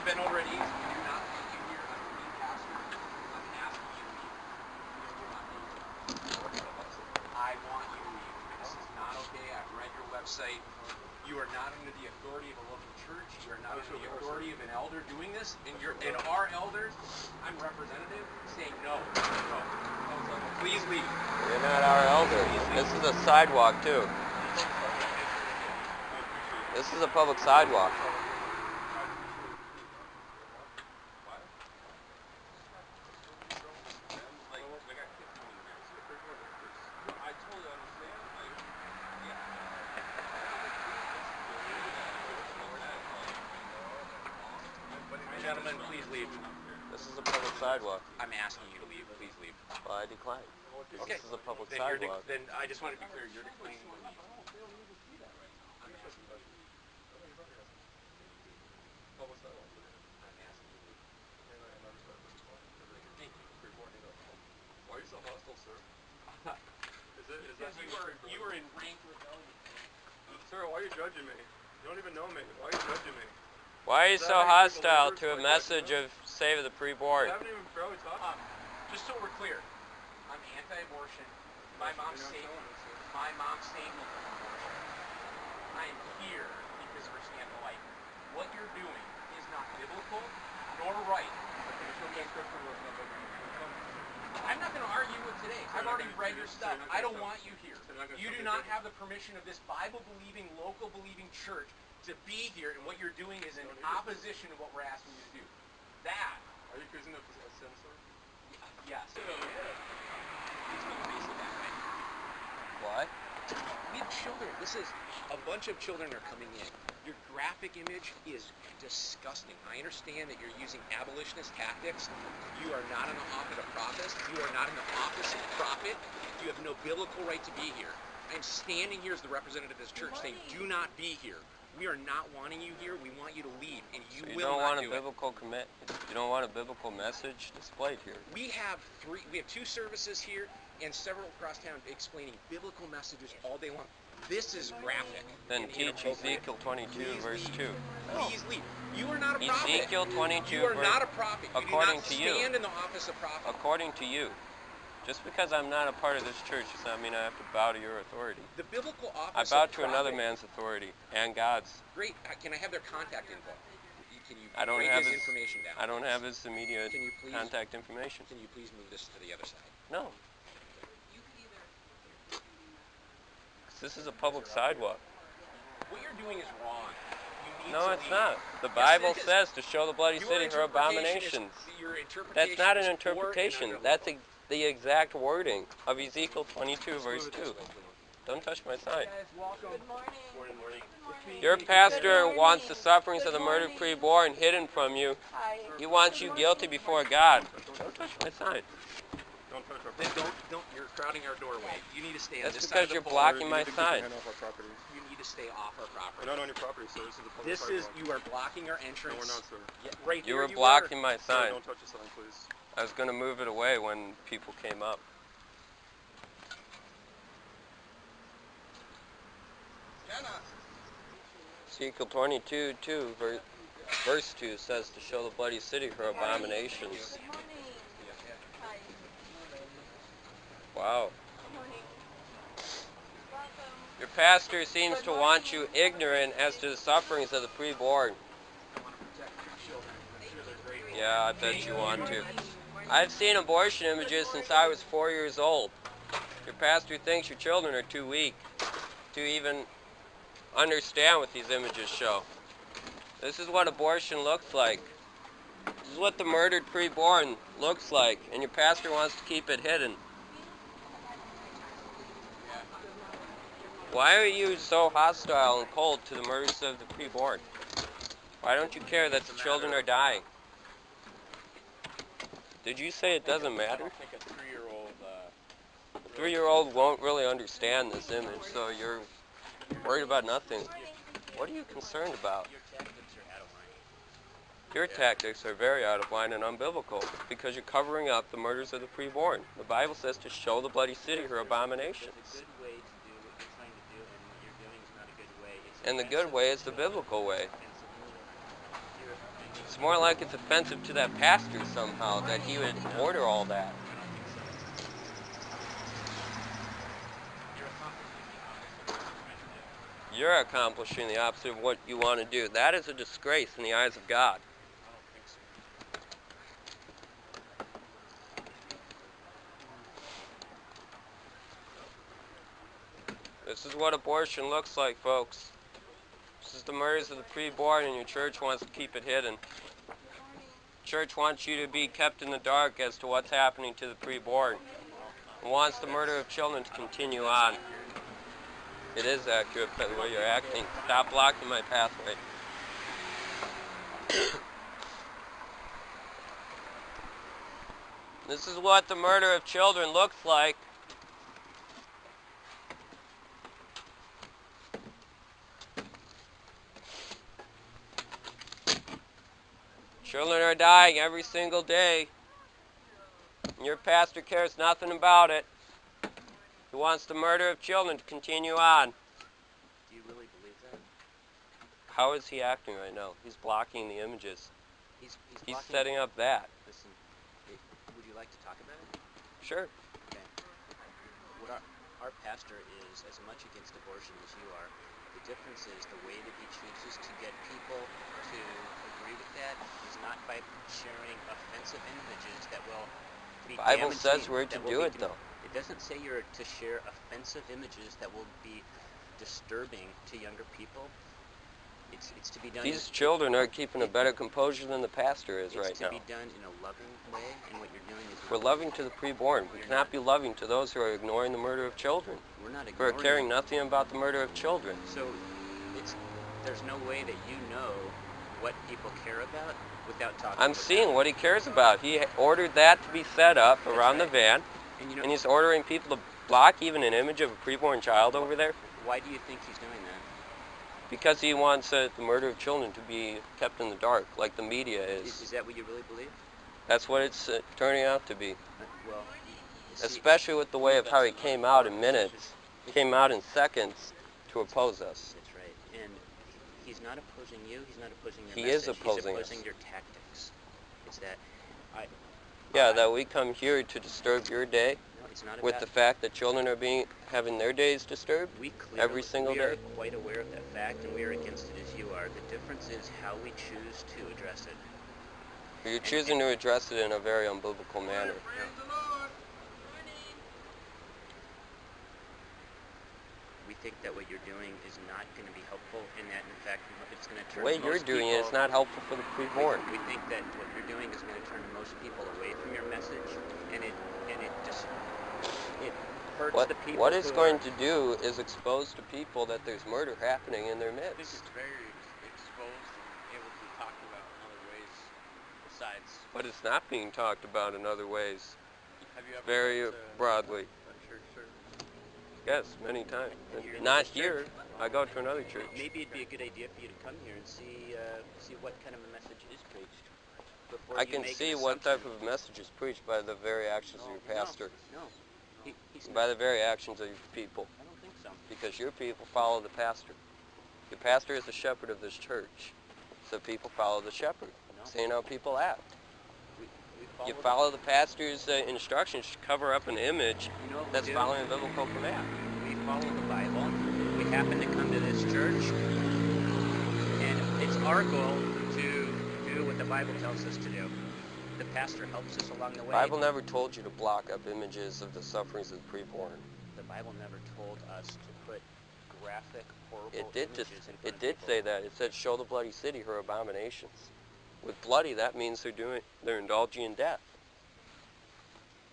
been already. We do not want you here. I'm the lead pastor. I'm asking you to leave. You will not be here. I want you to leave. This is not okay. I've read your website. You are not under the authority of a local church. You are not under the authority of an elder doing this. And our elders, I'm representative, saying no. No. Please leave. You're not our elder. This is a sidewalk too. This is a public sidewalk. Gentlemen, please leave. This is a public sidewalk. I'm asking you to leave. Please leave. Well, I decline. Okay. This is a public Then sidewalk. then I just want to be clear. You're declining to leave. Why are you so hostile, sir? Because you are in rank rebellion. Sir, why are you judging me? You don't even know me. Why are you judging me? Why are you so hostile to a message of save the preborn? I haven't even barely talked. Just so we're clear, I'm anti-abortion. My mom's statement was abortion. I am here because we're standing the light. What you're doing is not biblical nor right. I'm not going to argue with today. I've already read your stuff. I don't want you here. You do not have the permission of this Bible-believing, local-believing church to be here, and what you're doing is in opposition to what we're asking you to do. That. Are you accusing of a sin, sir? Yes. What? We have children. This is a bunch of children are coming in. Your graphic image is disgusting. I understand that you're using abolitionist tactics. You are not in the office of prophet. You are not in the office of prophet. You have no biblical right to be here. I'm standing here as the representative of this church saying, do not be here. We are not wanting you here. We want you to leave, and you So will not do it. You don't want a biblical message displayed here. We have two services here and several across town explaining biblical messages all day long. This is graphic. Then and teach inappropriate. Ezekiel 22, Please verse leave. 2. Please leave. You are not a prophet. Ezekiel 22, You are not a prophet. You according do not to you. stand in the office of prophet. According to you. Just because I'm not a part of this church does not mean I have to bow to your authority. The biblical I office bow of to another prophet- man's authority and God's. Great. Can I have their contact info? Can you I don't write have his his information down? I don't have his immediate Can you please- contact information. Can you please move this to the other side? No. This is a public sidewalk. What you're doing is wrong. You need No, to it's leave. not. The Yes, Bible it is. says to show the bloody Your city her interpretation abominations. Your interpretation That's not an is poor and interpretation. unbiblical. That's the exact wording of Ezekiel 22, verse 2. Don't touch my sign. Good morning. Your pastor wants the sufferings of the murdered preborn hidden from you. Hi. He wants you guilty before God. Don't touch my sign. Don't touch our Then property. don't. You're crowding our doorway. You need to stay on That's this because side of you're the pole. blocking You my need to keep your sign. hand off our property. You need to stay off our property. We're not on your property, sir. This is a public This is sidewalk. you are blocking our No, entrance. we're not, sir. Yeah, right You there were you blocking my Sir, sign. don't touch the sign, please. I was going to move it away when people came up. Ezekiel 22, 2, verse 2 says to show the bloody city her abominations. Good morning. Hi. Wow. Good morning. Welcome. Your pastor seems to want you ignorant as to the sufferings of the preborn. I want to protect your children. I'm sure they're great. Yeah, I bet you want to. I've seen abortion images since I was 4 years old. Your pastor thinks your children are too weak to even understand what these images show. This is what abortion looks like. This is what the murdered preborn looks like, and your pastor wants to keep it hidden. Why are you so hostile and cold to the murders of the preborn? Why don't you care that the children are dying? Did you say it doesn't matter? I think a 3-year-old. A 3-year-old won't really understand this image, so you're worried about nothing. What are you concerned about? Your tactics are very out of line and unbiblical because you're covering up the murders of the preborn. The Bible says to show the bloody city her abominations. It's a good way to do what you're trying to do, and what you're doing is not a good way. It's And the good way is the biblical way. It's more like it's offensive to that pastor somehow that he would order all that. You're accomplishing the opposite of what you want to do. That is a disgrace in the eyes of God. This is what abortion looks like, folks. This is the murders of the preborn, and your church wants to keep it hidden. Church wants you to be kept in the dark as to what's happening to the preborn. It wants the murder of children to continue on. It is accurate by the way you're acting. Stop blocking my pathway. This is what the murder of children looks like. Children are dying every single day. And your pastor cares nothing about it. He wants the murder of children to continue on. Do you really believe that? How is he acting right now? He's blocking the images. He's He's blocking- setting up that. Listen, would you like to talk about it? Sure. Okay. What our pastor is as much against abortion as you are. The difference is the way that he chooses to get people to agree with that is not by sharing offensive images that will be The Bible damaging, says we're to that will do be it, though. It doesn't say you're to share offensive images that will be disturbing to younger people. It's to be done. These children are keeping a better composure than the pastor is right It's to now. be done in a loving way, and what you're doing is We're loving to the preborn. We cannot be loving to those who are ignoring the murder of children, we're not who are ignoring caring it. nothing about the murder of children. So there's no way that you know what people care about without talking. I'm about seeing that. what he cares about. He ordered that to be set up around the van, And you know, and he's ordering people to block even an image of a preborn child over there why do you think he's doing that? because he wants the murder of children to be kept in the dark, like the media Is is. that what you really believe? That's what it's turning out to be, Well, see, especially with the way of how he came out in minutes, came out in seconds to oppose us. that's right. And he's not opposing you. He's not opposing your He message. is opposing He's opposing us. your tactics. It's that Yeah, that we come here to disturb your day no, it's not with about the fact that children are having their days disturbed. we clearly, every single we are day. quite aware of that fact, and we are against it as you are. The difference is how we choose to address it. You're choosing to address it in a very unbiblical manner. We think that what you're doing is not going to be helpful, and that in fact it's going to The turn way most you're doing it people, is not helpful for the preborn. We think that what you're doing is going to turn most people away from your message, and it just it hurts What the people. what it's who going are, to do is expose to people that there's murder happening in their I think midst. it's very exposed and able to be talked about in other ways besides. But it's not being talked about in other ways, Have you ever very been to broadly. a church service? Yes, many times. You're in Not this here. church. I go to another church. Maybe it'd be a good idea for you to come here and see what kind of a message is preached. Before I you can make an see what type assumption. of message is preached by the very actions of your pastor, No, he's by not. the very actions of your people, I don't think so. because your people follow the pastor. Your pastor is the shepherd of this church, so people follow the shepherd. No. Seeing how people act. We You follow the pastor's instructions to cover up an image You know what we that's do? following a biblical command. We follow the Bible. We happen to come to this church, and it's our goal to do what the Bible tells us to do. The pastor helps us along the The way. Bible never told you to block up images of the sufferings of the preborn. The Bible never told us to put graphic, horrible It did images in front it of did people. say that. It said, "Show the bloody city her abominations." With bloody, that means they're indulging in death.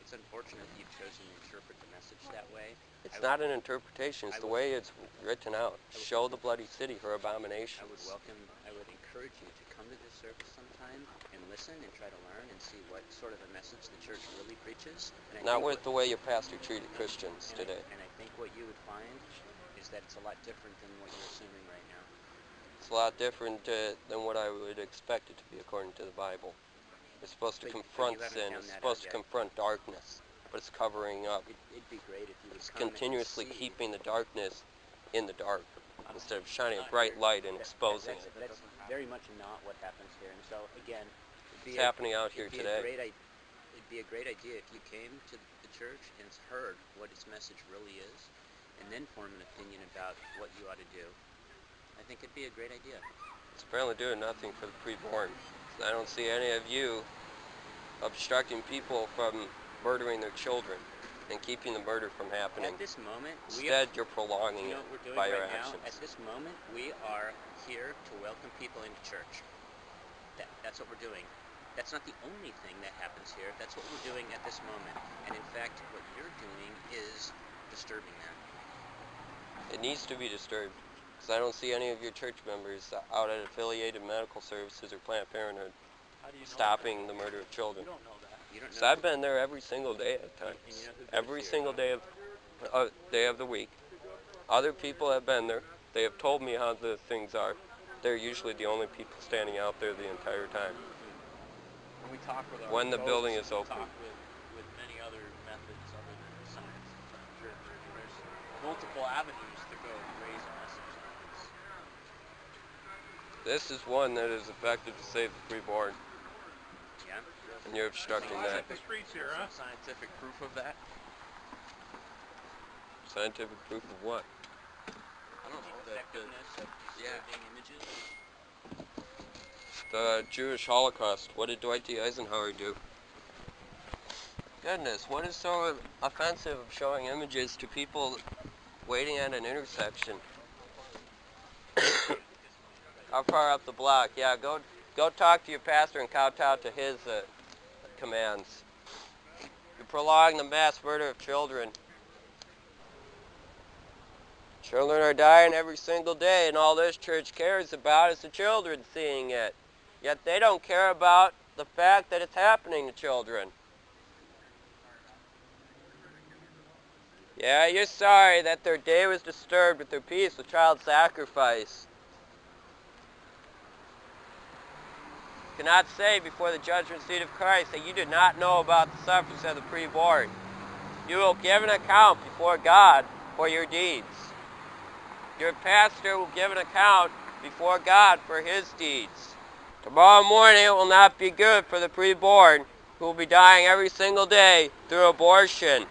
It's unfortunate that you've chosen to interpret the message that way. It's not an interpretation. It's I the would- way it's written out. Show the bloody city her abominations. I would encourage you to come to this service sometime and listen and try to learn and see what sort of a message the church really preaches. And I Not think with the way your pastor treated Christians and today. I think what you would find is that it's a lot different than what you're assuming right now. It's a lot different than what I would expect it to be according to the Bible. It's supposed to But you confront haven't sin. found It's that supposed out to yet. confront darkness, but it's covering up. It'd be great if you would It's come continuously and see. keeping the darkness in the dark instead of shining a bright light and exposing it. That's very much not what happens here. And so again, It's happening out here today. It'd be a great idea if you came to the church and heard what its message really is, and then form an opinion about what you ought to do. I think it'd be a great idea. It's apparently doing nothing for the preborn. I don't see any of you obstructing people from murdering their children and keeping the murder from happening. At this moment, Instead, you're prolonging you know it what we're doing by your right now? actions. At this moment, we are here to welcome people into church. That's what we're doing. That's not the only thing that happens here. That's what we're doing at this moment. And in fact, what you're doing is disturbing that. It needs to be disturbed, because I don't see any of your church members out at affiliated medical services or Planned Parenthood How do you know stopping the murder of that? children. You don't know that. You don't know. So I've been there every single day at times. And you know who goes Every here? single day of the week. Other people have been there. They have told me how the things are. They're usually the only people standing out there the entire time. When we talk with our When the folks, building is we open. talk with many other methods other than science. There's multiple avenues to go to raise a message like this. This is one that is effective to save the preborn, Yeah. and you're obstructing that. The streets here, huh? Some scientific proof of that. Scientific proof of what? I don't know. The effectiveness of disturbing images. The Jewish Holocaust. What did Dwight D. Eisenhower do? Goodness, what is so offensive of showing images to people waiting at an intersection? How far up the block? Yeah, go talk to your pastor and kowtow to his commands. You prolong the mass murder of children. Children are dying every single day, and all this church cares about is the children seeing it. Yet they don't care about the fact that it's happening to children. Yeah, you're sorry that their day was disturbed with their peace with child sacrifice. You cannot say before the judgment seat of Christ that you did not know about the sufferings of the preborn. You will give an account before God for your deeds. Your pastor will give an account before God for his deeds. Tomorrow morning it will not be good for the preborn who will be dying every single day through abortion.